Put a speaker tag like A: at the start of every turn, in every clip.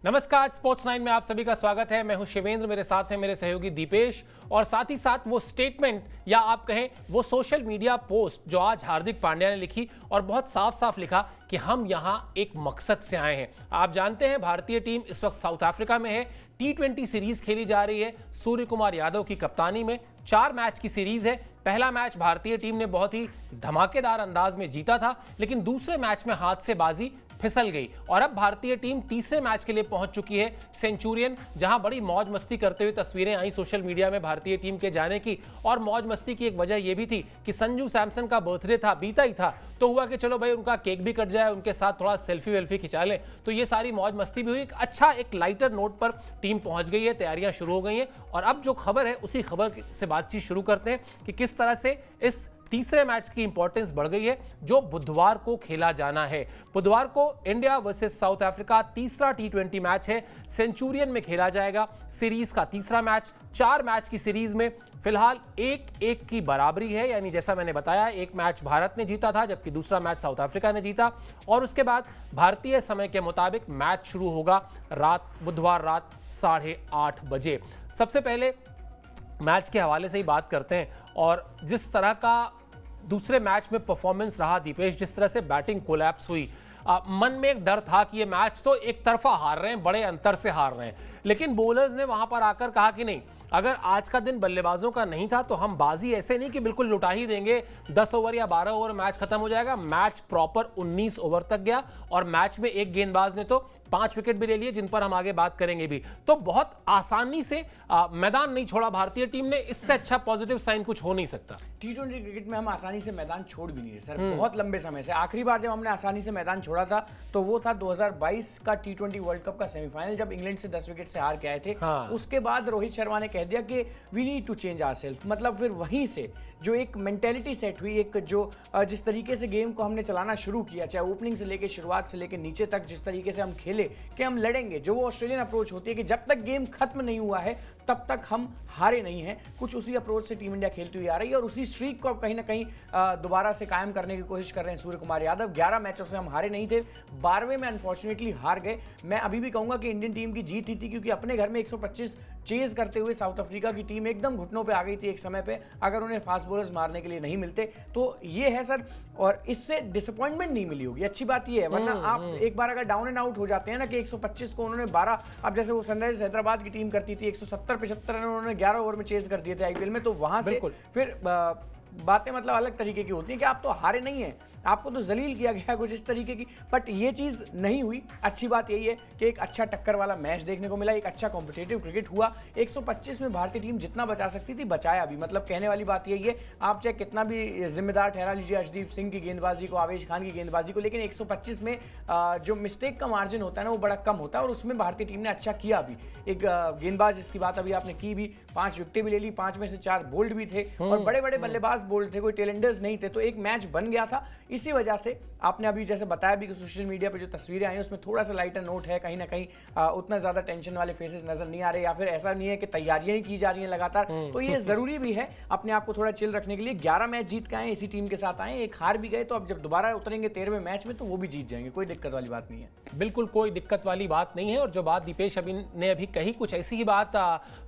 A: नमस्कार, स्पोर्ट्स 9 में आप सभी का स्वागत है। मैं हूं शिवेंद्र, मेरे साथ हैं मेरे सहयोगी दीपेश और साथ ही साथ वो स्टेटमेंट या आप कहें वो सोशल मीडिया पोस्ट जो आज हार्दिक पांड्या ने लिखी और बहुत साफ साफ लिखा कि हम यहां एक मकसद से आए हैं। आप जानते हैं भारतीय टीम इस वक्त साउथ अफ्रीका में है, T20 सीरीज खेली जा रही है सूर्य कुमार यादव की कप्तानी में। 4 मैच की सीरीज है। पहला मैच भारतीय टीम ने बहुत ही धमाकेदार अंदाज में जीता था, लेकिन दूसरे मैच में हाथ से बाजी फिसल गई और अब भारतीय टीम तीसरे मैच के लिए पहुंच चुकी है सेंचुरियन, जहां बड़ी मौज मस्ती करते हुए तस्वीरें आई सोशल मीडिया में भारतीय टीम के जाने की। और मौज मस्ती की एक वजह यह भी थी कि संजू सैमसन का बर्थडे था, बीता ही था, तो हुआ कि चलो भाई उनका केक भी कट जाए, उनके साथ थोड़ा सेल्फी वेल्फी खिंचा लें। तो ये सारी मौज मस्ती भी हुई। एक लाइटर नोट पर टीम पहुंच गई है, तैयारियां शुरू हो गई हैं। और अब जो खबर है उसी खबर से बातचीत शुरू करते हैं कि किस तरह से इस तीसरे मैच की इंपॉर्टेंस बढ़ गई है जो बुधवार को खेला जाना है। बुधवार को इंडिया वर्सेस साउथ अफ्रीका तीसरा T20 मैच है, सेंचुरियन में खेला जाएगा। सीरीज का तीसरा मैच, 4 मैच की सीरीज में फिलहाल 1-1 की बराबरी है, यानी जैसा मैंने बताया एक मैच भारत ने जीता था जबकि दूसरा मैच साउथ अफ्रीका ने जीता। और उसके बाद भारतीय समय के मुताबिक मैच शुरू होगा बुधवार रात 8:30 बजे। सबसे पहले मैच के हवाले से ही बात करते हैं और जिस तरह का दूसरे मैच में परफॉर्मेंस रहा दीपेश, जिस तरह से बैटिंग कोलैप्स हुई, मन में एक डर था कि ये मैच तो एक तरफा हार रहे हैं, बड़े अंतर से हार रहे हैं, लेकिन बॉलर्स ने वहां पर आकर कहा कि नहीं, अगर आज का दिन बल्लेबाजों का नहीं था तो हम बाजी ऐसे नहीं कि बिल्कुल लुटा ही देंगे, 10 ओवर या 12 ओवर मैच खत्म हो जाएगा। मैच प्रॉपर 19 ओवर तक गया और मैच में एक गेंदबाज ने तो 5 विकेट भी ले लिए, जिन पर हम आगे बात करेंगे भी। तो बहुत आसानी से मैदान नहीं छोड़ा भारतीय टीम ने। इससे अच्छा पॉजिटिव साइन कुछ हो नहीं सकता।
B: T20 क्रिकेट में हम आसानी से मैदान छोड़ भी नहीं रहे सर, बहुत लंबे समय से। आखिरी बार जब हमने आसानी से मैदान छोड़ा था तो वो था 2022 का T20 वर्ल्ड कप का सेमीफाइनल, जब इंग्लैंड से 10 विकेट से हार के आए थे। उसके बाद रोहित शर्मा ने कह दिया कि we need to change ourself. मतलब फिर वहीं से जो एक मेंटेलिटी सेट हुई, एक जो जिस तरीके से गेम को हमने चलाना शुरू किया, चाहे ओपनिंग से लेकर शुरुआत से लेकर नीचे तक, जिस तरीके से हम खेले कि हम लड़ेंगे, जो वो ऑस्ट्रेलियन अप्रोच होती है कि जब तक गेम खत्म नहीं हुआ है तब तक हम हारे नहीं हैं, कुछ उसी अप्रोच से टीम इंडिया खेलती हुई आ रही है। और उसी स्ट्रीक को कहीं ना कहीं दोबारा से कायम करने की कोशिश कर रहे हैं सूर्य कुमार यादव। 11 मैचों से हम हारे नहीं थे, 12वें में अनफॉर्चुनेटली हार गए। मैं अभी भी कहूंगा कि इंडियन टीम की जीत ही थी, क्योंकि अपने घर में 125 चेज करते हुए साउथ अफ्रीका की टीम एकदम घुटनों पे आ गई थी एक समय पे, अगर उन्हें फास्ट बॉलर्स मारने के लिए नहीं मिलते। तो ये है सर, और इससे डिसअपॉइंटमेंट नहीं मिली होगी, अच्छी बात ये है। वरना आप एक बार अगर डाउन एंड आउट हो जाते हैं ना कि 125 को उन्होंने 12, अब जैसे वो सनराइजर्स हैदराबाद की टीम करती थी 170-75 रन उन्होंने 11 ओवर में चेज कर दिए थे आईपीएल में, तो वहां से फिर बातें मतलब अलग तरीके की होती हैं कि आप तो हारे नहीं हैं, आपको तो जलील किया गया कुछ इस तरीके की। बट ये चीज़ नहीं हुई। अच्छी बात यही है कि एक अच्छा टक्कर वाला मैच देखने को मिला, एक अच्छा कॉम्पिटिटिव क्रिकेट हुआ। 125 में भारतीय टीम जितना बचा सकती थी बचाया भी। मतलब कहने वाली बात यही है, आप चाहे कितना भी जिम्मेदार ठहरा लीजिए अर्शदीप सिंह की गेंदबाजी को, आवेश खान की गेंदबाजी को, लेकिन 125 में जो मिस्टेक का मार्जिन होता है ना वो बड़ा कम होता है, और उसमें भारतीय टीम ने अच्छा किया भी। एक गेंदबाज जिसकी बात अभी आपने की भी, 5 विकेटें भी ले ली, 5 में से 4 बोल्ड भी थे और बड़े बड़े बल्लेबाज बोल्ड थे, कोई टेलेंडर्स नहीं थे। तो एक मैच बन गया था। इसी वजह से आपने अभी जैसे बताया भी कि सोशल मीडिया पे जो तस्वीरें आई उसमें थोड़ा सा लाइटर नोट है, कहीं ना कहीं उतना ज्यादा टेंशन वाले फेसेस नजर नहीं आ रहे, या फिर ऐसा नहीं है कि तैयारियां ही की जा रही हैं लगातार। तो ये जरूरी भी है अपने आप को थोड़ा चिल रखने के लिए। 11 मैच जीत के आए, इसी टीम के साथ आए, एक हार भी गए, तो अब जब दोबारा उतरेंगे 13वें मैच में तो वो भी जीत जाएंगे, कोई दिक्कत वाली बात नहीं है।
A: बिल्कुल कोई दिक्कत वाली बात नहीं है। और जो बात दीपेश ने अभी कही, कुछ ऐसी ही बात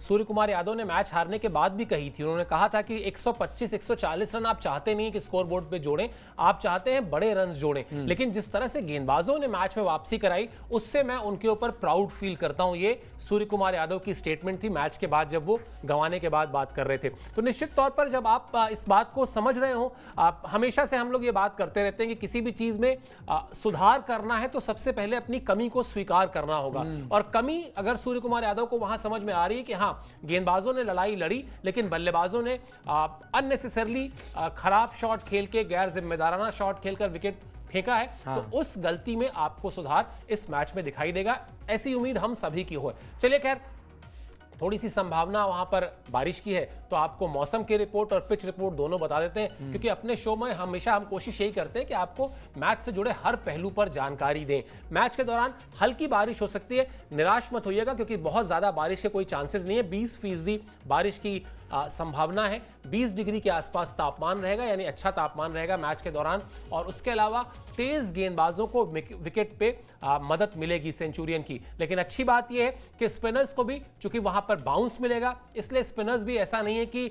A: सूर्य कुमार यादव ने मैच हारने के बाद भी कही थी। उन्होंने कहा था कि 125-140 रन आप चाहते नहीं कि स्कोर बोर्ड पे जोड़ें, आप चाहते हैं बड़े रन जोड़ें, लेकिन जिस तरह से गेंदबाजों ने मैच में वापसी कराई उससे मैं उनके ऊपर प्राउड फील करता हूं। ये सूर्य कुमार यादव की स्टेटमेंट थी मैच के बाद, जब वो गंवाने के बाद बात कर रहे थे। तो निश्चित तौर पर जब आप इस बात को समझ रहे हो, हमेशा से हम लोग ये बात करते रहते हैं कि किसी भी चीज में सुधार करना है तो सबसे पहले अपनी कमी को स्वीकार करना होगा। और कमी अगर सूर्य कुमार यादव को वहां समझ में आ रही है कि हाँ, गेंदबाजों ने लड़ाई लड़ी लेकिन बल्लेबाजों ने अननेसेसरली खराब शॉट खेल के, गैर जिम्मेदाराना शॉट खेलकर विकेट फेंका है, तो उस गलती में आपको सुधार इस मैच में दिखाई देगा। ऐसी उम्मीद हम सभी की हो। चलिए, खैर थोड़ी सी संभावना वहां पर बारिश की है, तो आपको मौसम की रिपोर्ट और पिच रिपोर्ट दोनों बता देते हैं, क्योंकि अपने शो में हमेशा हम कोशिश यही करते हैं कि आपको मैच से जुड़े हर पहलू पर जानकारी दें। मैच के दौरान हल्की बारिश हो सकती है, निराश मत होइएगा, क्योंकि बहुत ज्यादा बारिश के कोई चांसेस नहीं है। 20% बारिश की संभावना है। 20 डिग्री के आसपास तापमान रहेगा, यानी अच्छा तापमान रहेगा मैच के दौरान। और उसके अलावा तेज गेंदबाजों को विकेट पे मदद मिलेगी सेंचुरियन की। लेकिन अच्छी बात यह है कि स्पिनर्स को भी, चूंकि वहां पर बाउंस मिलेगा, इसलिए स्पिनर्स भी ऐसा नहीं है कि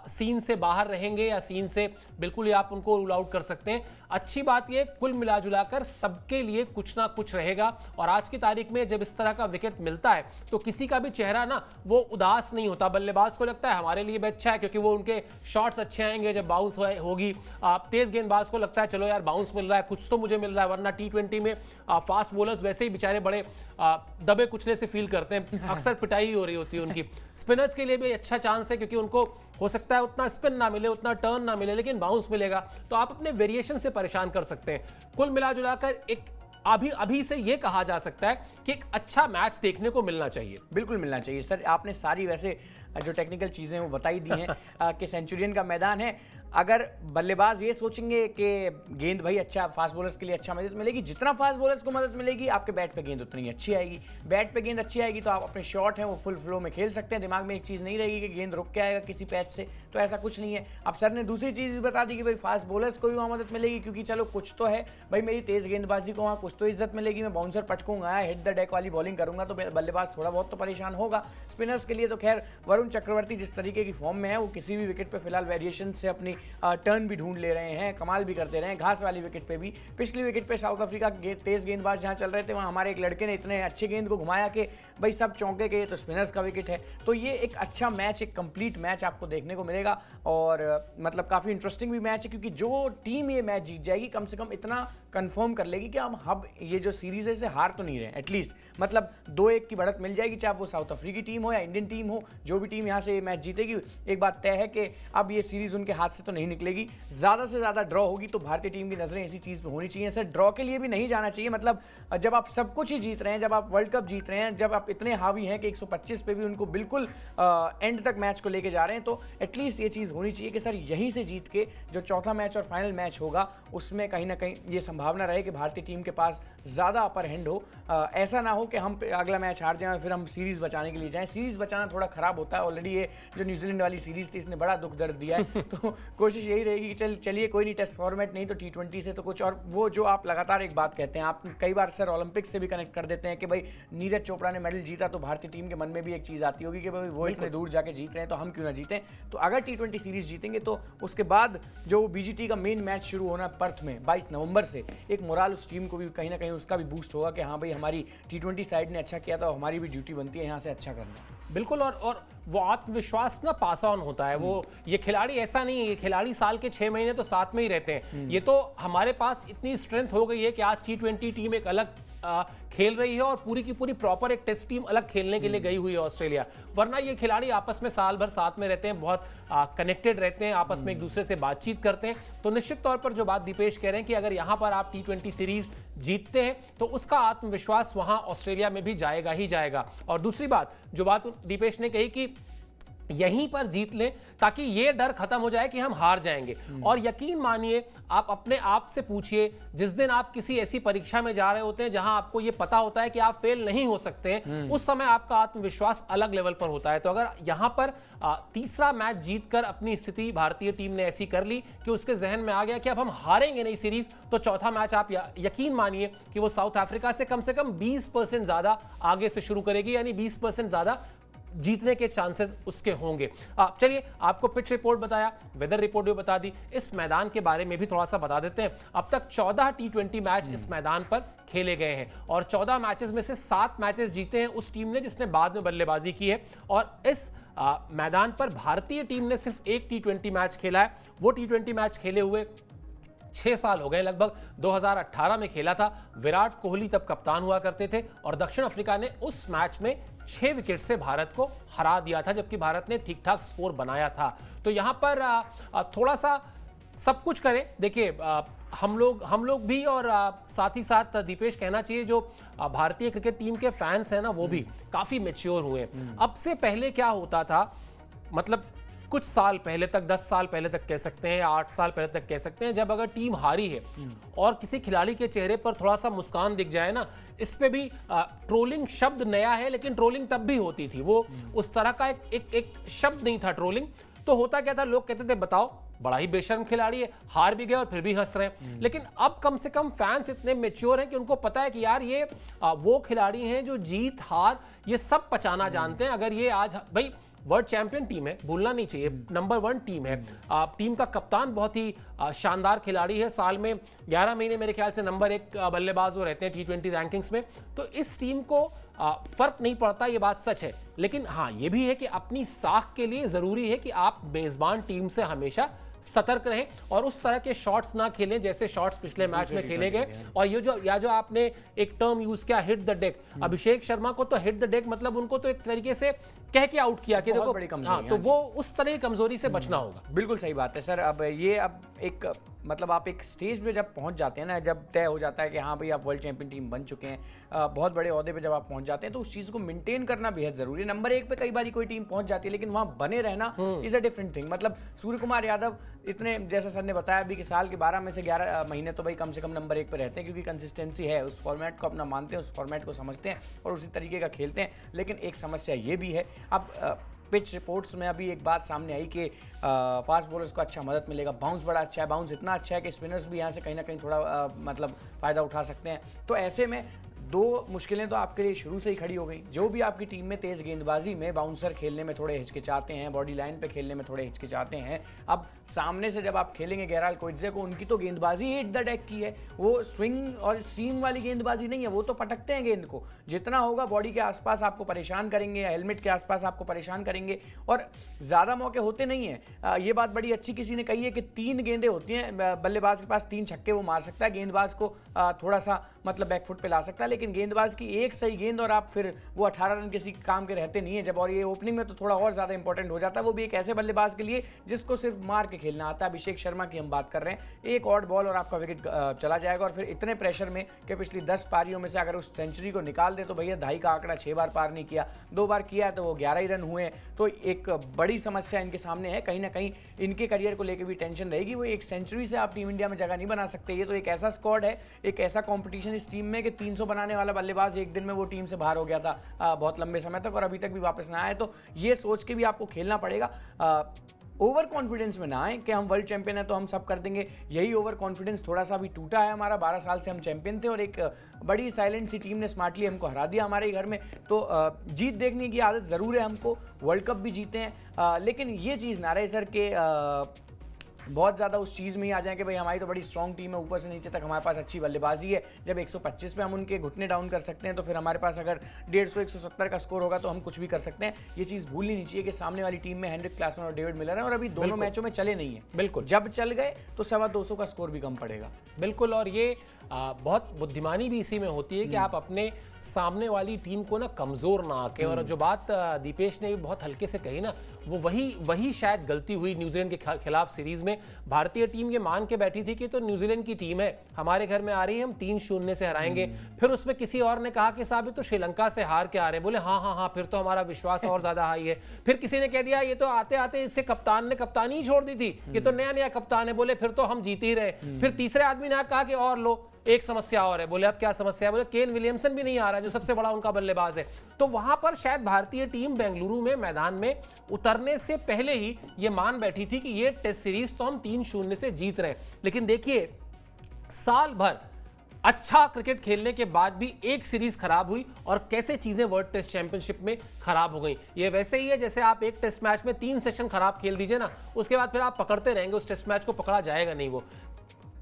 A: सीन से बाहर रहेंगे या सीन से बिल्कुल ही आप उनको रूल आउट कर सकते हैं। अच्छी बात यह, कुल मिलाजुलाकर सबके लिए कुछ ना कुछ रहेगा। और आज की तारीख में जब इस तरह का विकेट मिलता है तो किसी का भी चेहरा ना वो उदास नहीं होता। बल्लेबाज को लगता है हमारे लिए भी अच्छा है, क्योंकि वो उनके शॉट्स अच्छे आएंगे जब बाउंस होगी। तेज गेंदबाज को लगता है चलो यार बाउंस मिल रहा है, कुछ तो मुझे मिल रहा है, वरना टी20 में फास्ट बॉलर्स वैसे ही बेचारे बड़े दबे कुचले से फील करते हैं, अक्सर पिटाई ही हो रही होती है उनकी। स्पिनर्स के लिए भी अच्छा चांस है, क्योंकि उनको हो सकता है उतना स्पिन ना मिले, उतना टर्न ना मिले, लेकिन बाउंस मिलेगा, तो आप अपने वेरिएशन से परेशान कर सकते हैं। कुल मिलाजुलाकर एक अभी से यह कहा जा सकता है कि एक अच्छा मैच देखने को मिलना चाहिए।
B: बिल्कुल मिलना चाहिए सर। आपने सारी वैसे जो टेक्निकल चीज़ें वो बताई दी हैं कि सेंचुरियन का मैदान है। अगर बल्लेबाज ये सोचेंगे कि गेंद भाई अच्छा, फास्ट बॉलर्स के लिए अच्छा मदद मिलेगी, जितना फास्ट बॉलर्स को मदद मिलेगी आपके बैट पे गेंद उतनी अच्छी आएगी। बैट पे गेंद अच्छी आएगी तो आप अपने शॉट हैं वो फुल फ्लो में खेल सकते हैं। दिमाग में एक चीज़ नहीं रहेगी कि गेंद रुक के आएगा किसी पैच से, तो ऐसा कुछ नहीं है। अब सर ने दूसरी चीज़ भी बता दी कि भाई फास्ट बॉलर्स को भी वहाँ मदद मिलेगी, क्योंकि चलो कुछ तो है भाई, मेरी तेज़ गेंदबाजी को वहाँ कुछ तो इज्जत मिलेगी। मैं बाउंसर पटकूंगा, हिट द डेक वाली बॉलिंग करूंगा तो बल्लेबाज थोड़ा बहुत तो परेशान होगा। स्पिनर्स के लिए तो खैर वरुण चक्रवर्ती जिस तरीके की फॉर्म में है वो किसी भी विकेट पे फिलहाल वेरिएशन से अपनी टर्न भी ढूंढ ले रहे हैं, कमाल भी करते रहे हैं। घास वाली विकेट पे भी, पिछली विकेट पे साउथ अफ्रीका तेज गेंदबाज जहां चल रहे थे वहां हमारे एक लड़के ने इतने अच्छे गेंद को घुमाया कि भाई सब चौंके गए, तो स्पिनर्स का विकेट है। तो ये एक अच्छा मैच, एक कंप्लीट मैच आपको देखने को मिलेगा। और मतलब काफ़ी इंटरेस्टिंग भी मैच है, क्योंकि जो टीम ये मैच जीत जाएगी कम से कम इतना कंफर्म कर लेगी कि हम ये जो सीरीज है इसे हार तो नहीं रहे, एटलीस्ट मतलब 2-1 की बढ़त मिल जाएगी, चाहे वो साउथ अफ्रीकी टीम हो या इंडियन टीम हो। जो भी टीम यहाँ से ये मैच जीतेगी, एक बात तय है कि अब ये सीरीज उनके हाथ से तो नहीं निकलेगी। ज़्यादा से ज़्यादा ड्रॉ होगी, तो भारतीय टीम की नज़रें इसी चीज़ पे होनी चाहिए। सर ड्रॉ के लिए भी नहीं जाना चाहिए, मतलब जब आप सब कुछ ही जीत रहे हैं, जब आप वर्ल्ड कप जीत रहे हैं, जब आप इतने हावी हैं कि 125 पे भी उनको बिल्कुल एंड तक मैच को लेके जा रहे हैं, तो एटलीस्ट ये चीज़ होनी चाहिए कि सर यहीं से जीत के जो चौथा मैच और फाइनल मैच होगा उसमें कहीं ना कहीं ये संभावना रहे कि भारतीय टीम के पास ज़्यादा अपर हैंड हो। ऐसा ना हो कि हम अगला मैच हार जाएं फिर हम सीरीज़ बचाने के लिए जाएं। सीरीज़ बचाना थोड़ा ख़राब होता है, ऑलरेडी ये जो न्यूजीलैंड वाली सीरीज़ थी इसने बड़ा दुख दर्द दिया है। तो कोशिश यही रहेगी कि चलिए कोई नहीं, टेस्ट फॉर्मेट नहीं तो T20 से तो कुछ। और वो जो आप लगातार एक बात कहते हैं, आप कई बार सर ओलंपिक्स से भी कनेक्ट कर देते हैं कि भाई नीरज चोपड़ा ने मेडल जीता, तो भारतीय टीम के मन में भी एक चीज़ आती होगी कि भाई वो इतने दूर जाके जीत रहे हैं तो हम क्यों ना जीतें। तो अगर T20 सीरीज़ जीतेंगे तो उसके बाद जो BGT का मेन मैच शुरू होना पर्थ में 22 नवंबर से, एक मोराल उस टीम को भी कहीं ना कहीं उसका भी बूस्ट होगा कि हाँ भाई हमारी T20 साइड ने अच्छा किया था, हमारी भी ड्यूटी बनती है यहाँ से अच्छा करना।
A: बिल्कुल। और वो आत्मविश्वास ना पास ऑन होता है। वो ये खिलाड़ी ऐसा नहीं है, ये खिलाड़ी साल के 6 महीने तो साथ में ही रहते हैं। ये तो हमारे पास इतनी स्ट्रेंथ हो गई है कि आज T20 टीम एक अलग खेल रही है और पूरी की पूरी प्रॉपर एक टेस्ट टीम अलग खेलने के लिए गई हुई है ऑस्ट्रेलिया। वरना ये खिलाड़ी आपस में साल भर साथ में रहते हैं, बहुत कनेक्टेड रहते हैं, आपस में एक दूसरे से बातचीत करते हैं। तो निश्चित तौर पर जो बात दीपेश कह रहे हैं कि अगर यहाँ पर आप T20 सीरीज जीतते हैं तो उसका आत्मविश्वास वहां ऑस्ट्रेलिया में भी जाएगा ही जाएगा। और दूसरी बात, जो बात दीपेश ने कही कि यहीं पर जीत लें ताकि ये डर खत्म हो जाए कि हम हार जाएंगे। और यकीन मानिए, आप अपने आप से पूछिए, जिस दिन आप किसी ऐसी परीक्षा में जा रहे होते हैं जहां आपको ये पता होता है कि आप फेल नहीं हो सकते हैं, उस समय आपका आत्मविश्वास अलग लेवल पर होता है। तो अगर यहां पर तीसरा मैच जीतकर अपनी स्थिति भारतीय टीम ने ऐसी कर ली कि उसके जहन में आ गया कि अब हम हारेंगे नहीं सीरीज, तो चौथा मैच आप यकीन मानिए कि वो साउथ अफ्रीका से कम 20% ज्यादा आगे से शुरू करेगी, यानी 20% ज्यादा जीतने के चांसेस उसके होंगे। चलिए, आपको पिच रिपोर्ट बताया, वेदर रिपोर्ट भी बता दी, इस मैदान के बारे में भी थोड़ा सा बता देते हैं। अब तक 14 T20 मैच इस मैदान पर खेले गए हैं और 14 मैचेस में से 7 मैचेस जीते हैं उस टीम ने जिसने बाद में बल्लेबाजी की है। और इस मैदान पर भारतीय टीम ने सिर्फ एक T20 मैच खेला है। वो T20 मैच खेले हुए 6 साल हो गए, लगभग 2018 में खेला था। विराट कोहली तब कप्तान हुआ करते थे और दक्षिण अफ्रीका ने उस मैच में 6 विकेट से भारत को हरा दिया था, जबकि भारत ने ठीक ठाक स्कोर बनाया था। तो यहां पर थोड़ा सा सब कुछ करें। देखिए, हम लोग भी और साथ ही साथ दीपेश कहना चाहिए जो भारतीय क्रिकेट टीम के फैंस हैं ना, वो भी काफी मैच्योर हुए। अब से पहले क्या होता था, मतलब कुछ साल पहले तक, 10 साल पहले तक कह सकते हैं, 8 साल पहले तक कह सकते हैं, जब अगर टीम हारी है और किसी खिलाड़ी के चेहरे पर थोड़ा सा मुस्कान दिख जाए ना, इस पे भी ट्रोलिंग शब्द नया है, लेकिन ट्रोलिंग तब भी होती थी। वो उस तरह का एक शब्द नहीं था ट्रोलिंग, तो होता क्या था, लोग कहते थे बताओ बड़ा ही बेशर्म खिलाड़ी है, हार भी गए और फिर भी हंस रहे हैं। लेकिन अब कम से कम फैंस इतने मैच्योर हैं कि उनको पता है कि यार ये वो खिलाड़ी हैं जो जीत हार ये सब पचाना जानते हैं। अगर ये आज भाई वर्ल्ड चैंपियन टीम है, भूलना नहीं चाहिए, नंबर 1 टीम है, टीम का कप्तान बहुत ही शानदार खिलाड़ी है, साल में 11 महीने मेरे ख्याल से नंबर 1 बल्लेबाज वो रहते हैं T20 रैंकिंग्स में। तो इस टीम को फर्क नहीं पड़ता, ये बात सच है। लेकिन हाँ, ये भी है कि अपनी साख के लिए जरूरी है कि आप मेजबान टीम से हमेशा सतर्क रहें और उस तरह के शॉट्स ना खेलें जैसे शॉट्स पिछले मैच में खेले गए। और ये जो आपने एक टर्म यूज किया, hit the deck, Abhishek Sharma को तो हिट द डेक मतलब उनको तो एक तरीके से कह के आउट किया कि देखो, हाँ, तो वो उस तरह की कमजोरी से बचना होगा।
B: बिल्कुल सही बात है सर। अब एक मतलब आप एक स्टेज पे जब पहुंच जाते हैं ना, जब तय हो जाता है कि हाँ भाई आप वर्ल्ड चैंपियन टीम बन चुके हैं, बहुत बड़े ओहदे पे जब आप पहुंच जाते हैं, तो उस चीज़ को मेंटेन करना बेहद जरूरी है। नंबर 1 पे कई बार कोई टीम पहुंच जाती है, लेकिन वहां बने रहना इज अ डिफरेंट थिंग। मतलब सूर्य कुमार यादव इतने, जैसा सर ने बताया अभी कि साल के 12 में से 11 महीने तो भाई कम से कम नंबर 1 पे रहते हैं, क्योंकि कंसिस्टेंसी है, उस फॉर्मेट को अपना मानते हैं, उस फॉर्मेट को समझते हैं और उसी तरीके का खेलते हैं। लेकिन एक समस्या ये भी है, अब पिच रिपोर्ट्स में अभी एक बात सामने आई कि फास्ट बॉलर्स को अच्छा मदद मिलेगा, बाउंस बड़ा अच्छा है, बाउंस इतना अच्छा है कि स्पिनर्स भी यहाँ से कहीं ना कहीं थोड़ा मतलब फ़ायदा उठा सकते हैं। तो ऐसे में 2 मुश्किलें तो आपके लिए शुरू से ही खड़ी हो गई। जो भी आपकी टीम में तेज़ गेंदबाजी में बाउंसर खेलने में थोड़े हिचकिचाते हैं, बॉडी लाइन पे खेलने में थोड़े हिचकिचाते हैं, अब सामने से जब आप खेलेंगे गेराल्ड कोएट्ज़े को, उनकी तो गेंदबाजी हिट द डेक की है, वो स्विंग और सीम वाली गेंदबाजी नहीं है, वो तो पटकते हैं गेंद को, जितना होगा बॉडी के आसपास आपको परेशान करेंगे, हेलमेट के आसपास आपको परेशान करेंगे और ज़्यादा मौके होते नहीं हैं। ये बात बड़ी अच्छी किसी ने कही है कि 3 गेंदें होती हैं, बल्लेबाज के पास 3 छक्के वो मार सकता है, गेंदबाज को थोड़ा सा मतलब बैकफुट पे ला सकता है, लेकिन गेंदबाज की एक सही गेंद और आप फिर वो 18 रन किसी काम के रहते नहीं है जब, और ये ओपनिंग में तो थोड़ा और ज़्यादा इंपॉर्टेंट हो जाता है, वो भी एक ऐसे बल्लेबाज के लिए जिसको सिर्फ मार के खेलना आता है। अभिषेक शर्मा की हम बात कर रहे हैं, एक ऑड बॉल और आपका विकेट चला जाएगा, और फिर इतने प्रेशर में कि पिछली 10 पारियों में से अगर उस सेंचुरी को निकाल दे तो भैया 2.5 का आंकड़ा 6 बार पार नहीं किया, 2 बार किया है तो वो 11 ही रन हुए। तो एक बड़ी समस्या इनके सामने है, कहीं ना कहीं इनके करियर को लेकर भी टेंशन रहेगी। वो एक सेंचुरी से आप टीम इंडिया में जगह नहीं बना सकते। ये तो एक ऐसा स्क्वाड है, एक ऐसा कॉम्पिटिशन इस टीम में कि 300 बनाने वाला बल्लेबाज एक दिन में वो टीम से बाहर हो गया था बहुत लंबे समय तक, और अभी तक भी वापस ना आए। तो ये सोच के भी आपको खेलना पड़ेगा, ओवर कॉन्फिडेंस में ना आए कि हम वर्ल्ड चैंपियन है तो हम सब कर देंगे। यही ओवर कॉन्फिडेंस थोड़ा सा भी टूटा है हमारा, 12 साल से हम चैंपियन थे और एक बड़ी साइलेंट सी टीम ने स्मार्टली हमको हरा दिया हमारे ही घर में। तो जीत देखने की आदत ज़रूर है हमको, वर्ल्ड कप भी जीते हैं, लेकिन ये चीज़ ना रहे सर के बहुत ज़्यादा उस चीज़ में ही आ जाए कि भाई हमारी तो बड़ी स्ट्रॉन्ग टीम है, ऊपर से नीचे तक हमारे पास अच्छी बल्लेबाजी है, जब 125 पे हम उनके घुटने डाउन कर सकते हैं तो फिर हमारे पास अगर 150-170 का स्कोर होगा तो हम कुछ भी कर सकते हैं। ये चीज़ भूलनी नहीं चाहिए कि सामने वाली टीम में हेनरिक क्लासन और डेविड मिलर है और अभी दोनों मैचों में चले नहीं है।
A: बिल्कुल,
B: जब चल गए तो 250 का स्कोर भी कम पड़ेगा।
A: बिल्कुल, और ये बहुत बुद्धिमानी भी इसी में होती है कि आप अपने सामने वाली टीम को ना कमज़ोर ना आके, और जो बात दीपेश ने भी बहुत हल्के से कही ना, वो वही शायद गलती हुई न्यूजीलैंड के खिलाफ सीरीज में। भारतीय टीम ये मान के बैठी थी कि तो न्यूजीलैंड की टीम है, हमारे घर में आ रही है, हम 3-0 से हराएंगे। फिर उसमें किसी और ने कहा कि साहब ये तो श्रीलंका से हार के आ रहे, बोले हाँ, फिर तो हमारा विश्वास और ज्यादा हाई है। फिर किसी ने कह दिया ये तो आते आते इससे कप्तान ने कप्तानी ही छोड़ दी थी, ये तो नया कप्तान है, बोले फिर तो हम जीत ही रहे। फिर तीसरे आदमी ने कहा कि और लो एक समस्या और है, बोले अब क्या समस्या है, बोले केन विलियमसन भी नहीं आ रहा जो सबसे बड़ा उनका बल्लेबाज है। तो वहां पर शायद भारतीय टीम बेंगलुरु में मैदान में उतरने से पहले ही ये मान बैठी थी कि ये टेस्ट सीरीज तो हम 3-0 से जीत रहे हैं। लेकिन देखिए साल भर अच्छा क्रिकेट खेलने के बाद भी एक सीरीज खराब हुई और कैसे चीजें वर्ल्ड टेस्ट चैंपियनशिप में खराब हो गई। ये वैसे ही है जैसे आप एक टेस्ट मैच में 3 सेशन खराब खेल दीजिए ना, उसके बाद फिर आप पकड़ते रहेंगे, उस टेस्ट मैच को पकड़ा जाएगा नहीं। वो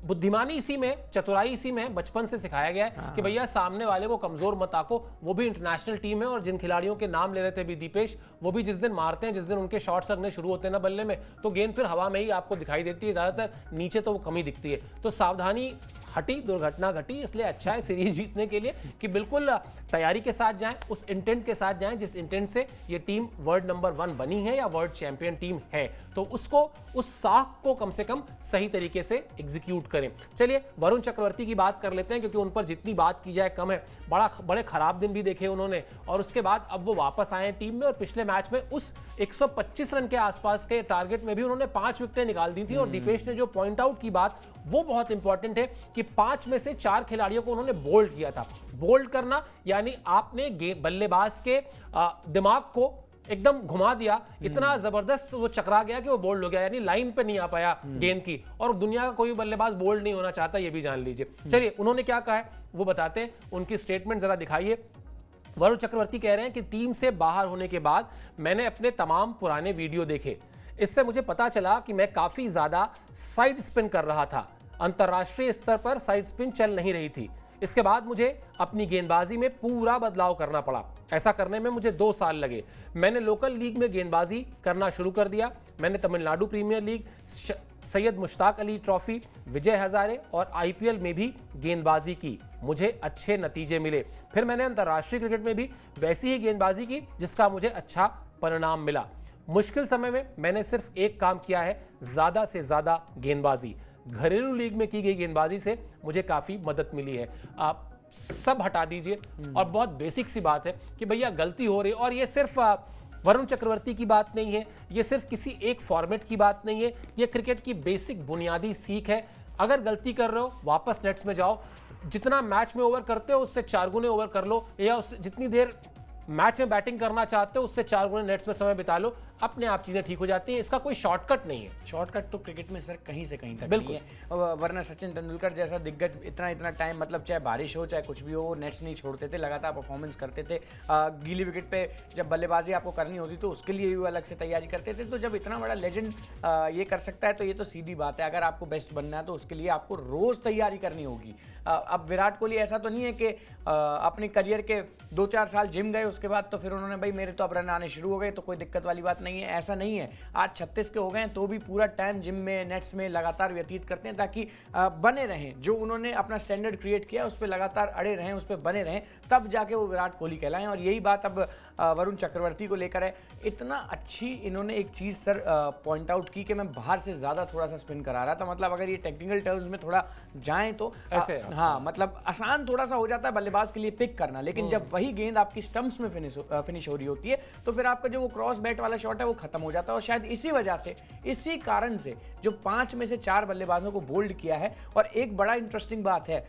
A: बुद्धिमानी इसी में, चतुराई इसी में बचपन से सिखाया गया है कि भैया सामने वाले को कमजोर मत आको। वो भी इंटरनेशनल टीम है और जिन खिलाड़ियों के नाम ले रहे थे भी दीपेश, वो भी जिस दिन मारते हैं, जिस दिन उनके शॉट्स लगने शुरू होते हैं ना बल्ले में, तो गेंद फिर हवा में ही आपको दिखाई देती है, ज्यादातर नीचे तो वो कम ही दिखती है। तो सावधानी हटी, दुर्घटना घटी, इसलिए अच्छा है सीरीज जीतने के लिए कि बिल्कुल तैयारी के साथ जाएं, उस इंटेंट के साथ जाएं जिस इंटेंट से ये टीम वर्ल्ड नंबर 1 बनी है या वर्ल्ड चैंपियन टीम है, तो उसको, उस साख को कम से कम सही तरीके से एग्जीक्यूट करें। चलिए वरुण चक्रवर्ती की बात कर लेते हैं क्योंकि उन पर जितनी बात की जाए कम है। बड़े खराब दिन भी देखे उन्होंने और उसके बाद अब वो वापस आए टीम में और पिछले मैच में उस 125 रन के आसपास के टारगेट में भी उन्होंने 5 विकेटें निकाल दी थी। और दीपेश ने जो पॉइंट आउट की बात वो बहुत इंपॉर्टेंट है कि 5 में से 4 खिलाड़ियों को उन्होंने बोल्ड किया था। बोल्ड करना यानी आपने बल्लेबाज के दिमाग को एकदम घुमा दिया, इतना जबरदस्त वो चकरा गया कि वो बोल्ड हो गया, यानी लाइन पे नहीं आ पाया गेंद की। और दुनिया का कोई बल्लेबाज बोल्ड नहीं होना चाहता, ये भी जान लीजिए। चलिए उन्होंने क्या कहा है वो बताते हैं, उनकी स्टेटमेंट जरा दिखाइए। वरुण चक्रवर्ती कह रहे हैं कि टीम से बाहर होने के बाद मैंने अपने तमाम पुराने वीडियो देखे, इससे मुझे पता चला कि मैं काफी ज्यादा साइड स्पिन कर रहा था, अंतरराष्ट्रीय स्तर पर साइड स्पिन चल नहीं रही थी। इसके बाद मुझे अपनी गेंदबाजी में पूरा बदलाव करना पड़ा, ऐसा करने में मुझे 2 साल लगे। मैंने लोकल लीग में गेंदबाजी करना शुरू कर दिया। मैंने Tamil Nadu premier league, Syed Mushtaq Ali trophy, Vijay Hazare और आईपीएल में भी गेंदबाजी की, मुझे अच्छे नतीजे मिले। फिर मैंने अंतर्राष्ट्रीय क्रिकेट में भी वैसी ही गेंदबाजी की जिसका मुझे अच्छा परिणाम मिला। मुश्किल समय में मैंने सिर्फ एक काम किया है, ज्यादा से ज्यादा गेंदबाजी। घरेलू लीग में की गई गेंदबाजी से मुझे काफी मदद मिली है। आप सब हटा दीजिए और बहुत बेसिक सी बात है कि भैया गलती हो रही है, और ये सिर्फ वरुण चक्रवर्ती की बात नहीं है, ये सिर्फ किसी एक फॉर्मेट की बात नहीं है, ये क्रिकेट की बेसिक बुनियादी सीख है। अगर गलती कर रहे हो वापस नेट्स में जाओ, जितना मैच में ओवर करते हो उससे 4 गुने ओवर कर लो, या उससे जितनी देर मैच में बैटिंग करना चाहते हो उससे 4 गुने नेट्स में समय बिता लो, अपने आप चीजें ठीक हो जाती हैं। इसका कोई शॉर्टकट नहीं है।
B: शॉर्टकट तो क्रिकेट में सर कहीं से कहीं तक
A: बिल्कुल
B: नहीं है। वरना सचिन तेंदुलकर जैसा दिग्गज इतना टाइम, मतलब चाहे बारिश हो चाहे कुछ भी हो, नेट्स नहीं छोड़ते थे, लगातार परफॉर्मेंस करते थे। गीली विकेट पे जब बल्लेबाजी आपको करनी होती तो उसके लिए भी अलग से तैयारी करते थे। तो जब इतना बड़ा लेजेंड ये कर सकता है तो ये तो सीधी बात है, अगर आपको बेस्ट बनना है तो उसके लिए आपको रोज तैयारी करनी होगी। अब विराट कोहली ऐसा तो नहीं है कि अपने करियर के 2-4 साल जिम गए, उसके बाद तो फिर उन्होंने भाई मेरे तो अब रन आने शुरू हो गए तो कोई दिक्कत वाली बात नहीं है, ऐसा नहीं है। आज 36 के हो गए हैं तो भी पूरा टाइम जिम में, नेट्स में लगातार व्यतीत करते हैं ताकि बने रहें, जो उन्होंने अपना स्टैंडर्ड क्रिएट किया उस पर लगातार अड़े रहें, उस पर बने रहें, तब जाके वो विराट कोहली कहलाएं। और यही बात अब वरुण चक्रवर्ती को लेकर है। इतना अच्छी इन्होंने एक चीज़ सर पॉइंट आउट की कि मैं बाहर से ज़्यादा थोड़ा सा स्पिन करा रहा था। मतलब अगर ये टेक्निकल टर्म्स में थोड़ा जाएं तो
A: ऐसे
B: हाँ, मतलब आसान थोड़ा सा हो जाता है बल्लेबाज के लिए पिक करना, लेकिन जब वही गेंद आपकी स्टंप्स में फिनिश हो रही होती है तो फिर आपका जो वो क्रॉस बैट वाला शॉट है वो खत्म हो जाता है। और शायद इसी वजह से, इसी कारण से जो 5 में से 4 बल्लेबाजों को बोल्ड किया है। और एक बड़ा इंटरेस्टिंग बात है,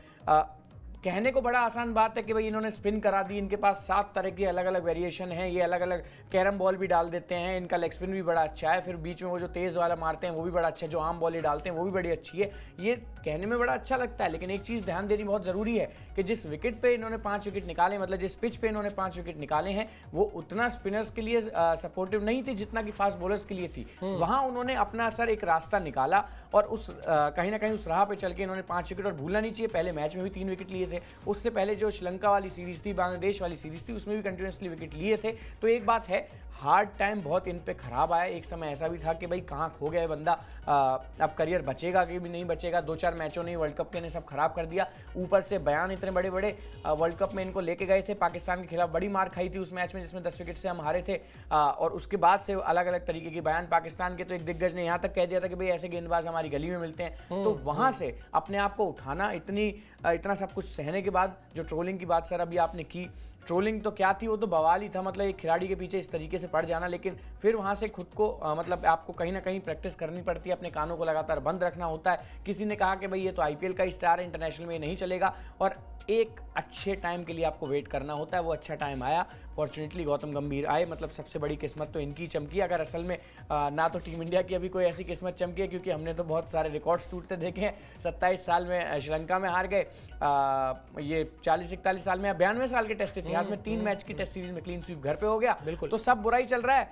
B: कहने को बड़ा आसान बात है कि भाई इन्होंने स्पिन करा दी, इनके पास 7 तरह की अलग अलग वेरिएशन है, ये अलग अलग कैरम बॉल भी डाल देते हैं, इनका लेग स्पिन भी बड़ा अच्छा है, फिर बीच में वो जो तेज़ वाला मारते हैं वो भी बड़ा अच्छा है, जो आम बॉल डालते हैं वो भी बड़ी अच्छी है। ये कहने में बड़ा अच्छा लगता है, लेकिन एक चीज़ ध्यान देनी बहुत ज़रूरी है कि जिस विकेट पे इन्होंने 5 विकेट निकाले, मतलब जिस पिच पे इन्होंने 5 विकेट निकाले हैं, वो उतना स्पिनर्स के लिए सपोर्टिव नहीं थी जितना कि फास्ट बॉलर्स के लिए थी। वहाँ उन्होंने अपना सर एक रास्ता निकाला और उस कहीं ना कहीं उस राह पे चल के इन्होंने 5 विकेट, और भूलना नहीं चाहिए पहले मैच में भी 3 विकेट लिए थे, उससे पहले जो श्रीलंका वाली सीरीज थी, बांग्लादेश वाली सीरीज थी, उसमें भी कंटिन्यूसली विकेट लिए थे। तो एक बात है, हार्ड टाइम बहुत इन पे खराब आया। एक समय ऐसा भी था कि भाई कहाँ खो गया है बंदा, अब करियर बचेगा कि भी नहीं बचेगा। 2-4 मैचों ने वर्ल्ड कप के ने सब खराब कर दिया, ऊपर से बयान इतने बड़े बड़े वर्ल्ड कप में इनको लेके गए थे, पाकिस्तान के खिलाफ बड़ी मार खाई थी उस मैच में जिसमें 10 विकेट से हम हारे थे। और उसके बाद से अलग अलग तरीके के बयान पाकिस्तान के, तो एक दिग्गज ने यहाँ तक कह दिया था कि भाई ऐसे गेंदबाज हमारी गली में मिलते हैं। तो वहाँ से अपने आप को उठाना, इतना सब कुछ सहने के बाद, जो ट्रोलिंग की बात सर अभी आपने की, ट्रोलिंग तो क्या थी, वो तो बवाल ही था। मतलब एक खिलाड़ी के पीछे इस तरीके से पड़ जाना, लेकिन फिर वहाँ से खुद को मतलब आपको कहीं ना कहीं प्रैक्टिस करनी पड़ती है, अपने कानों को लगातार बंद रखना होता है। किसी ने कहा कि भाई ये तो आईपीएल का स्टार है, इंटरनेशनल में नहीं चलेगा, और एक अच्छे टाइम के लिए आपको वेट करना होता है। वो अच्छा टाइम आया, फॉर्चुनेटली गौतम गंभीर आए, मतलब सबसे बड़ी किस्मत तो इनकी चमकी। अगर असल में ना तो टीम इंडिया की अभी कोई ऐसी किस्मत चमकी है, क्योंकि हमने तो बहुत सारे रिकॉर्ड्स टूटते देखे हैं। 27 साल में श्रीलंका में हार गए, ये 40-41 साल में, 92 साल के टेस्ट इतिहास में 3 मैच की टेस्ट सीरीज में क्लीन स्वीप घर पे हो गया। तो सब बुरा ही चल रहा है,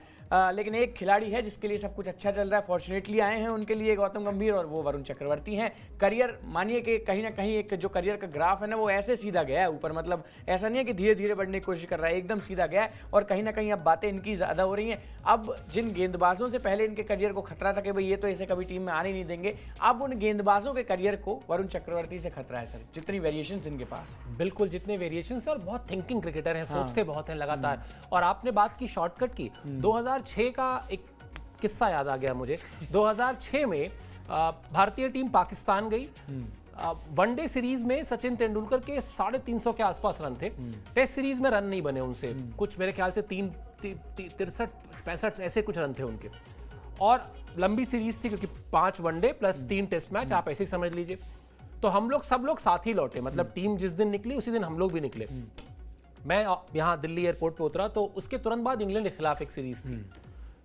B: लेकिन एक खिलाड़ी है जिसके लिए सब कुछ अच्छा चल रहा है। फॉर्चुनेटली आए हैं उनके लिए गौतम गंभीर, और वो वरुण चक्रवर्ती हैं। करियर मानिए कि कहीं ना कहीं एक जो करियर का ग्राफ है ना, वो ऐसे सीधा गया है ऊपर, मतलब ऐसा नहीं है कि धीरे धीरे बढ़ने की कोशिश कर रहा है, एकदम सीधा गया है। और कहीं ना कहीं अब बातें इनकी ज़्यादा हो रही हैं। अब जिन गेंदबाजों से पहले इनके करियर को खतरा था कि भाई ये तो ऐसे कभी टीम में आने नहीं देंगे, अब उन गेंदबाजों के करियर को वरुण चक्रवर्ती से खतरा है सर, जितनी वेरिएशंस इनके पास है।
A: बिल्कुल, जितने वेरिएशंस, और बहुत थिंकिंग क्रिकेटर हैं, सोचते बहुत हैं लगातार। और आपने बात की शॉर्टकट की, 2006 का एक किस्सा याद आ गया मुझे। 2006 में भारतीय टीम पाकिस्तान गई। वनडे सीरीज में सचिन तेंदुलकर के 350 के आसपास रन थे। टेस्ट सीरीज में रन नहीं बने उनसे, कुछ मेरे ख्याल से 63-65 ऐसे कुछ रन थे उनके। और लंबी सीरीज थी क्योंकि 5 वनडे प्लस 3 टेस्ट मैच, आप ऐसे ही समझ लीजिए। तो हम लोग सब लोग साथ ही लौटे, मतलब टीम जिस दिन निकली उसी दिन हम लोग भी निकले। मैं यहाँ दिल्ली एयरपोर्ट पे उतरा तो उसके तुरंत बाद इंग्लैंड के खिलाफ एक सीरीज थी।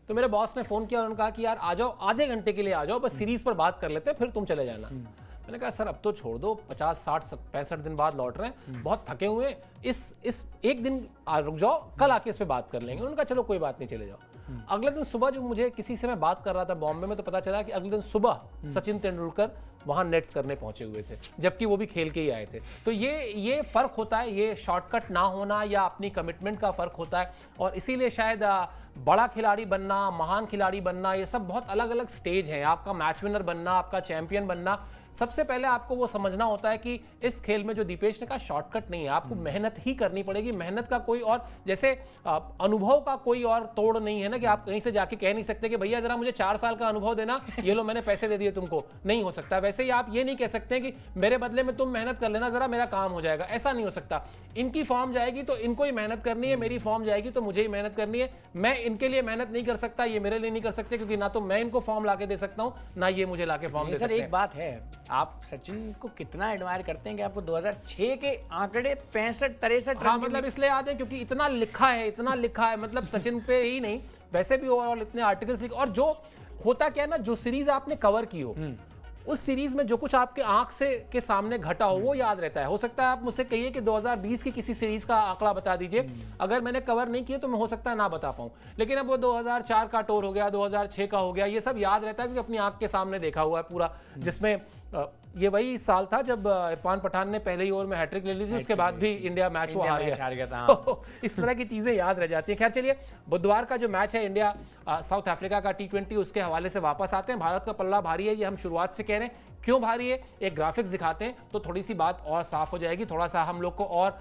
A: तो मेरे बॉस ने फ़ोन किया और उन्होंने कहा कि यार आ जाओ, आधे घंटे के लिए आ जाओ, बस सीरीज़ पर बात कर लेते हैं, फिर तुम चले जाना। मैंने कहा सर अब तो छोड़ दो, 50, 60, 65 दिन बाद लौट रहे हैं, बहुत थके हुए हैं, इस एक दिन रुक जाओ, कल आके इस पे बात कर लेंगे। उन्होंने कहा चलो कोई बात नहीं, चले जाओ। अगले दिन सुबह जो मुझे किसी से मैं बात कर रहा था बॉम्बे में, तो पता चला कि अगले दिन सुबह सचिन तेंदुलकर वहाँ नेट्स करने पहुंचे हुए थे, जबकि वो भी खेल के ही आए थे। तो ये फ़र्क होता है, ये शॉर्टकट ना होना या अपनी कमिटमेंट का फ़र्क होता है। और इसीलिए शायद बड़ा खिलाड़ी बनना, महान खिलाड़ी बनना, ये सब बहुत अलग अलग स्टेज हैं। आपका मैच विनर बनना, आपका चैंपियन बनना, सबसे पहले आपको वो समझना होता है कि इस खेल में जो दीपेश ने कहा शॉर्टकट नहीं है, आपको मेहनत ही करनी पड़ेगी। मेहनत का कोई और, जैसे अनुभव का कोई और तोड़ नहीं है ना, कि आप कहीं से जाके कह नहीं सकते कि भैया जरा मुझे 4 साल का अनुभव देना, ये लो मैंने पैसे दे दिए तुमको, नहीं हो सकता। वैसे ही आप ये नहीं कह सकते कि मेरे बदले में तुम मेहनत कर लेना जरा, मेरा काम हो जाएगा, ऐसा नहीं हो सकता। इनकी फॉर्म जाएगी तो इनको ही मेहनत करनी है, मेरी फॉर्म जाएगी तो मुझे ही मेहनत करनी है। मैं इनके लिए मेहनत नहीं कर सकता, ये मेरे लिए नहीं कर सकते, क्योंकि ना तो मैं इनको फॉर्म लाके दे सकता हूँ, ना ये मुझे लाके फॉर्म दे सकते हैं।
B: एक बात है, आप सचिन को कितना एडमायर करते हैं कि आपको 2006 के आंकड़े 65-63
A: हाँ, मतलब इसलिए याद है क्योंकि इतना लिखा है, मतलब सचिन पे ही नहीं, वैसे भी ओवरऑल इतने आर्टिकल्स लिखे। और जो होता क्या है ना, जो सीरीज आपने कवर की हो, उस सीरीज में जो कुछ आपके आंख से के सामने घटा हो वो याद रहता है। हो सकता है आप मुझसे कहिए कि 2020 की किसी सीरीज का आंकड़ा बता दीजिए, अगर मैंने कवर नहीं किया तो मैं हो सकता है ना बता पाऊं, लेकिन अब वो 2004 का टूर हो गया, 2006 का हो गया, ये सब याद रहता है क्योंकि अपनी आंख के सामने देखा हुआ है पूरा। जिसमें ये वही साल था जब इरफान पठान ने पहले ही ओवर में हैट्रिक ले ली थी, उसके बाद भी इंडिया मैच वो हार गया था। इस तरह की चीजें याद रह जाती हैं। खैर चलिए, बुधवार का जो मैच है इंडिया साउथ अफ्रीका का T20, उसके हवाले से वापस आते हैं। भारत का पल्ला भारी है, ये हम शुरुआत से कह रहे हैं। क्यों भारी है, एक ग्राफिक्स दिखाते हैं तो थोड़ी सी बात और साफ हो जाएगी, थोड़ा सा हम लोग को और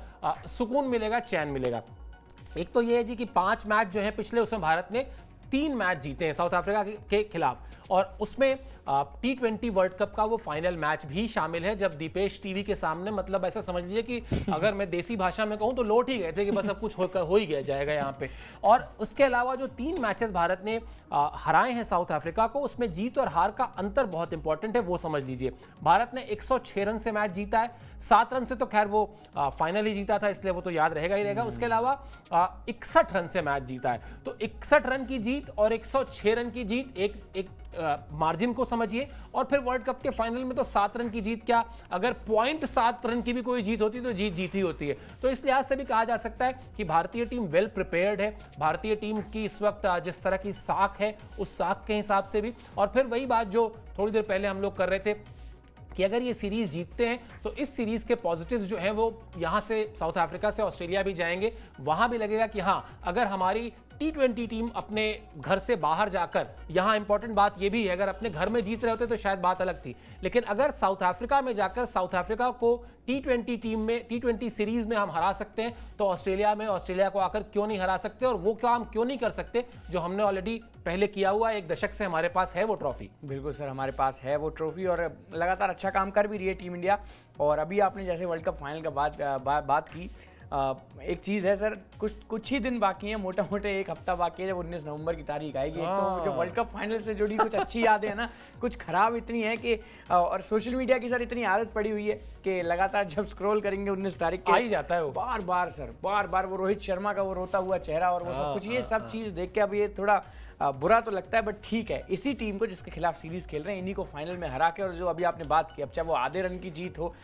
A: सुकून मिलेगा, चैन मिलेगा। एक तो ये है जी कि 5 मैच जो है पिछले, उसमें भारत ने 3 मैच जीते हैं साउथ अफ्रीका के खिलाफ, और उसमें T20 वर्ल्ड कप का वो फाइनल मैच भी शामिल है, जब दीपेश टीवी के सामने, मतलब ऐसा समझ लीजिए कि अगर मैं देसी भाषा में कहूँ तो लौट ही गए थे कि बस अब कुछ हो ही गया जाएगा यहाँ पे। और उसके अलावा जो 3 मैचेस भारत ने हराए हैं साउथ अफ्रीका को, उसमें जीत और हार का अंतर बहुत इंपॉर्टेंट है, वो समझ लीजिए। भारत ने 106 रन से मैच जीता है, 7 रन से तो खैर वो फाइनल ही जीता था, इसलिए वो तो याद रहेगा ही रहेगा। उसके अलावा 61 रन से मैच जीता है, तो 61 रन की जीत और 106 रन की जीत, एक मार्जिन को समझिए। और फिर वर्ल्ड कप के फाइनल में तो 7 रन की जीत क्या, अगर 0.7 रन की भी कोई जीत होती तो जीत ही होती है। तो इस लिहाज से भी कहा जा सकता है कि भारतीय टीम वेल प्रिपेयर्ड है। भारतीय टीम की इस वक्त जिस तरह की साख है, उस साख के हिसाब से भी। और फिर वही बात जो थोड़ी देर पहले हम लोग कर रहे थे कि अगर ये सीरीज जीतते हैं तो इस सीरीज के पॉजिटिव्स जो हैं वो यहाँ से साउथ अफ्रीका से ऑस्ट्रेलिया भी जाएंगे, वहाँ भी लगेगा कि हाँ, अगर हमारी T20 टीम अपने घर से बाहर जाकर, यहाँ इंपॉर्टेंट बात ये भी है, अगर अपने घर में जीत रहे होते तो शायद बात अलग थी, लेकिन अगर साउथ अफ्रीका में जाकर साउथ अफ्रीका को T20 टीम में, T20 सीरीज में हम हरा सकते हैं, तो ऑस्ट्रेलिया को आकर क्यों नहीं हरा सकते, और वो काम क्यों नहीं कर सकते जो हमने ऑलरेडी पहले किया हुआ है। 1 दशक से हमारे पास है वो ट्रॉफी।
B: बिल्कुल सर, हमारे पास है वो ट्रॉफी और लगातार अच्छा काम कर भी रही है टीम इंडिया। और अभी आपने जैसे वर्ल्ड कप फाइनल का बात की, एक चीज़ है सर, कुछ ही दिन बाकी हैं, मोटा मोटे 1 हफ्ता बाकी है, जब 19 नवंबर की तारीख आएगी। एक तो जो वर्ल्ड कप फाइनल से जुड़ी कुछ अच्छी यादें हैं ना, कुछ खराब इतनी है कि, और सोशल मीडिया की सर इतनी आदत पड़ी हुई है कि लगातार जब स्क्रॉल करेंगे 19 तारीख के
A: आ ही जाता है वो,
B: बार बार वो रोहित शर्मा का वो रोता हुआ चेहरा और वो सब कुछ, ये सब चीज़ देख के अब ये थोड़ा बुरा तो लगता है, बट ठीक है, इसी टीम को जिसके खिलाफ सीरीज खेल रहे हैं, इन्हीं को फाइनल में हरा के, और जो अभी आपने बात की, अब चाहे वो आधे रन की जीत हो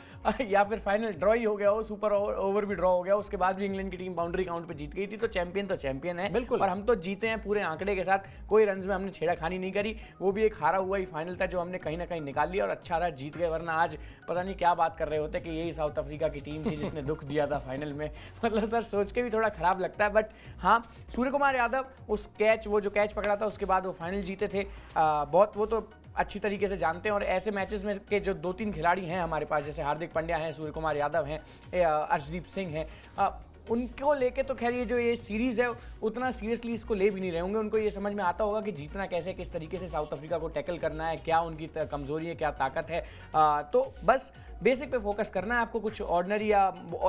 B: या फिर फाइनल ड्रॉ ही हो गया हो, सुपर ओवर भी ड्रॉ हो गया, उसके बाद भी इंग्लैंड की टीम बाउंड्री काउंट पे जीत गई थी, तो चैंपियन है।
A: बिल्कुल।
B: और हम तो जीते हैं पूरे आंकड़े के साथ, कोई रन में हमने छेड़ाखानी नहीं करी, वो भी एक हारा हुआ ही फाइनल था जो हमने कहीं ना कहीं निकाल लिया और अच्छा रहा, जीत गए। वरना आज पता नहीं क्या बात कर रहे होते कि यही साउथ अफ्रीका की टीम थी जिसने दुख दिया था फाइनल में। मतलब सर सोच के भी थोड़ा खराब लगता है, बट हाँ, सूर्य कुमार यादव वो जो कैच पकड़ा था उसके बाद वो फाइनल जीते थे, बहुत वो तो अच्छी तरीके से जानते हैं। और ऐसे मैचेस में के जो 2-3 खिलाड़ी हैं हमारे पास, जैसे हार्दिक पांड्या हैं, सूर्य कुमार यादव हैं, अर्शदीप सिंह हैं, उनको लेके तो खैर ये सीरीज़ है उतना सीरियसली इसको ले भी नहीं रहे होंगे। उनको ये समझ में आता होगा कि जीतना कैसे, किस तरीके से साउथ अफ्रीका को टैकल करना है, क्या उनकी कमजोरी है, क्या ताकत है। तो बस बेसिक पे फोकस करना है आपको, कुछ ऑर्डिनरी या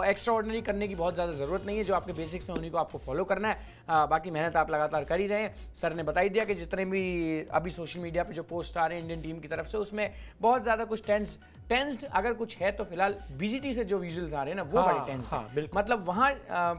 B: एक्स्ट्रा ऑर्डिनरी करने की बहुत ज़्यादा ज़रूरत नहीं है। जो आपके बेसिक्स हैं उन्हीं को आपको फॉलो करना है। बाकी मेहनत आप लगातार कर ही रहे हैं। सर ने बता ही दिया कि जितने भी अभी सोशल मीडिया पे जो पोस्ट आ रहे हैं इंडियन टीम की तरफ से, उसमें बहुत ज़्यादा कुछ टेंस्ड अगर कुछ है तो फिलहाल बीजीटी से जो विजुअल्स आ रहे हैं ना वो बड़े टेंस्ड मतलब वहाँ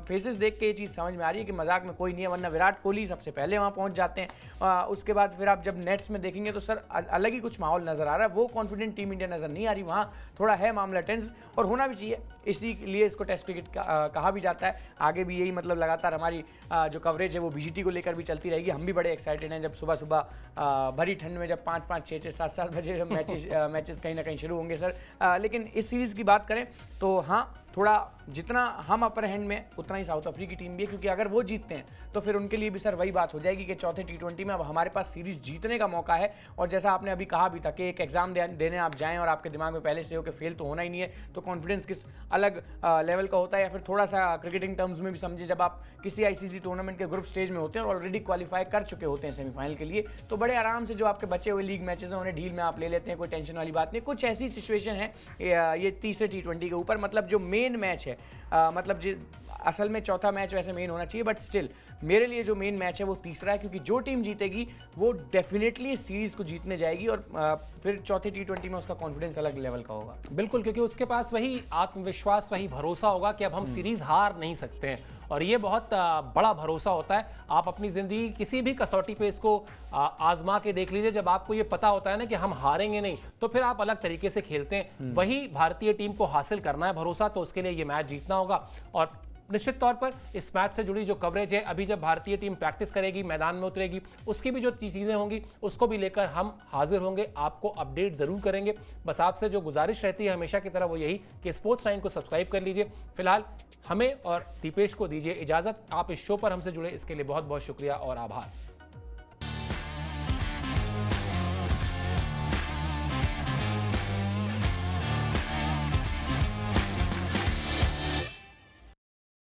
B: फेसेस देख के ये चीज़ समझ में आ रही है कि मजाक में कोई नहीं है, वरना विराट कोहली सबसे पहले वहाँ पहुँच जाते हैं। उसके बाद फिर आप जब नेट्स में देखेंगे तो सर अलग ही कुछ माहौल नजर आ रहा है, वो कॉन्फिडेंट टीम इंडिया नजर नहीं आ रही। वहाँ थोड़ा है मामला टेंस और होना भी चाहिए, इसीलिए इसको टेस्ट क्रिकेट कहा भी जाता है। आगे भी यही मतलब लगातार हमारी जो कवरेज है वो बीजीटी को लेकर भी चलती रहेगी। हम भी बड़े एक्साइटेड हैं जब सुबह सुबह भरी ठंड में जब 5-5, 6-6, 7-7 बजे जब मैचेस कहीं ना कहीं शुरू होंगे सर। लेकिन इस सीरीज़ की बात करें तो हाँ, थोड़ा जितना हम अपर हैंड में उतना ही साउथ अफ्रीका की टीम भी है, क्योंकि अगर वो जीतते हैं तो फिर उनके लिए भी सर वही बात हो जाएगी कि चौथे T20 में अब हमारे पास सीरीज़ जीतने का मौका है। और जैसा आपने अभी कहा भी था कि एक एग्जाम देने आप जाएं और आपके दिमाग में पहले से हो कि फेल तो होना ही नहीं है, तो कॉन्फिडेंस किस अलग लेवल का होता है। या फिर थोड़ा सा क्रिकेटिंग टर्म्स में भी समझे, जब आप किसी ICC टूर्नामेंट के ग्रुप स्टेज में होते हैं और ऑलरेडी क्वालिफाई कर चुके होते हैं सेमीफाइनल के लिए, तो बड़े आराम से जो आपके बचे हुए लीग मैचेस हैं उन्हें ढील में आप ले लेते हैं, कोई टेंशन वाली बात नहीं। कुछ ऐसी सिचुएशन है ये तीसरे T20 के ऊपर, मतलब जो मेन मैच है, मतलब असल में चौथा मैच वैसे मेन होना चाहिए, बट स्टिल मेरे लिए जो मेन मैच है वो तीसरा है, क्योंकि जो टीम जीतेगी वो डेफिनेटली इस सीरीज को जीतने जाएगी और फिर चौथे T20 में उसका कॉन्फिडेंस अलग लेवल का होगा।
A: बिल्कुल, क्योंकि उसके पास वही आत्मविश्वास, वही भरोसा होगा कि अब हम सीरीज हार नहीं सकते हैं, और ये बहुत बड़ा भरोसा होता है। आप अपनी जिंदगी किसी भी कसौटी पे इसको आजमा के देख लीजिए, जब आपको ये पता होता है ना कि हम हारेंगे नहीं, तो फिर आप अलग तरीके से खेलते हैं। वही भारतीय टीम को हासिल करना है भरोसा, तो उसके लिए ये मैच जीतना होगा। और निश्चित तौर पर इस मैच से जुड़ी जो कवरेज है, अभी जब भारतीय टीम प्रैक्टिस करेगी, मैदान में उतरेगी, उसकी भी जो चीज़ें होंगी उसको भी लेकर हम हाजिर होंगे, आपको अपडेट ज़रूर करेंगे। बस आपसे जो गुजारिश रहती है हमेशा की तरह वो यही कि स्पोर्ट्स टाइम को सब्सक्राइब कर लीजिए। फिलहाल हमें और दीपेश को दीजिए इजाज़त। आप इस शो पर हमसे जुड़े इसके लिए बहुत बहुत शुक्रिया और आभार।